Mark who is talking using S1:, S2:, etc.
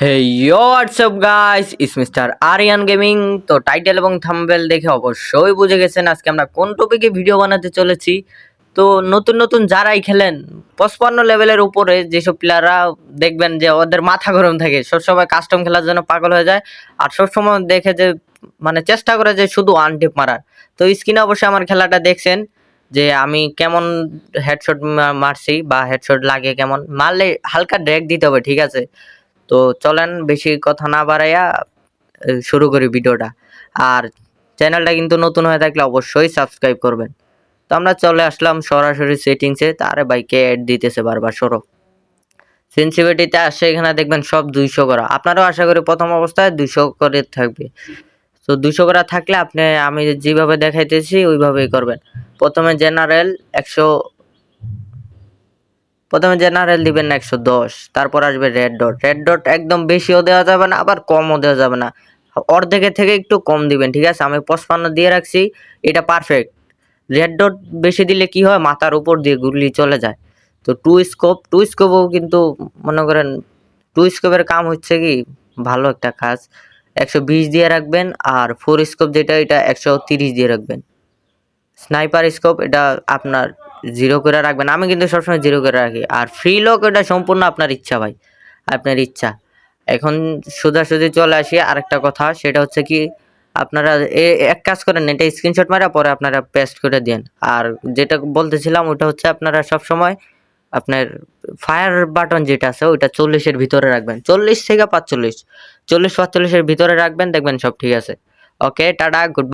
S1: Hey yo WhatsApp guys, it's mister Aryan gaming. তো title এবং thumbnail দেখে অবশ্যই বুঝে গেছেন আজকে আমরা কোন টপিকে ভিডিও বানাতে চলেছি। তো নতুন নতুন যারাই খেলেন 55 লেভেলের উপরে যেসব প্লেয়াররা দেখবেন যে ওদের মাথা গরম থাকে, সবসময় কাস্টম খেলার জন্য পাগল হয়ে যায় আর সবসময় দেখে যে মানে চেষ্টা করে যে শুধু আনটিপ মারার। তো স্ক্রিনে অবশ্যই আমার খেলাটা দেখছেন যে আমি কেমন হেডশট মারছি বা হেডশট লাগে, কেমন মারলে হালকা ড্র্যাগ দিতে হবে, ঠিক আছে? তো চলেন বেশি কথা না বাড়াইয়া শুরু করি ভিডিওটা। আর চ্যানেলটা কিন্তু নতুন হয়ে থাকলে অবশ্যই সাবস্ক্রাইব করবেন। তো আমরা চলে আসলাম সরাসরি সেটিংসে। তারে বাইকে অ্যাড দিতেছে বারবার, সরো। সেন্সিটিভিটিতে আসে, এখানে দেখবেন সব 200 করা। আপনারাও আশা করি প্রথম অবস্থায় 200 করে থাকবে। তো 200 করা থাকলে আপনি আমি যেভাবে দেখাইতেছি ওইভাবেই করবেন। প্রথমে জেনারেল 100, প্রথমে জেনারেল দিবেন 110, তারপর আসবে রেড ডট। রেড ডট একদম বেশিও দেওয়া যাবে না, আবার কমও দেওয়া যাবে না, অর্ধেকের থেকে একটু কম দিবেন, ঠিক আছে? আমি 55 দিয়ে রাখছি, এটা পারফেক্ট। রেড ডট বেশি দিলে কি হয়, মাথার উপর দিয়ে গুলি চলে যায়। তো টু স্কোপও কিন্তু মনে করেন, টু স্কোপের কাম হচ্ছে কি ভালো একটা কাজ। 120 দিয়ে রাখবেন, আর 4 স্কোপ যেটা এটা 130 দিয়ে রাখবেন। স্নাইপার স্কোপ এটা আপনার 0 করে রাখবেন, আমি কিন্তু সবসময় 0 করে রাখি। আর ফ্রি লক এটা সম্পূর্ণ আপনার ইচ্ছা ভাই, আপনার ইচ্ছা। এখন সোজাসুজি চলে আসি আরেকটা কথা, সেটা হচ্ছে কি আপনারা এক কাজ করেন, এটা স্ক্রিনশট মারা পরে আপনারা পেস্ট করে দেন। আর যেটা বলতেছিলাম ওটা হচ্ছে আপনারা সবসময় আপনার ফায়ার বাটন যেটা আছে ওইটা 40-এর ভিতরে রাখবেন, 40 থেকে 45, 40-45-এর ভিতরে রাখবেন, দেখবেন সব ঠিক আছে। ওকে, টাটা, গুড।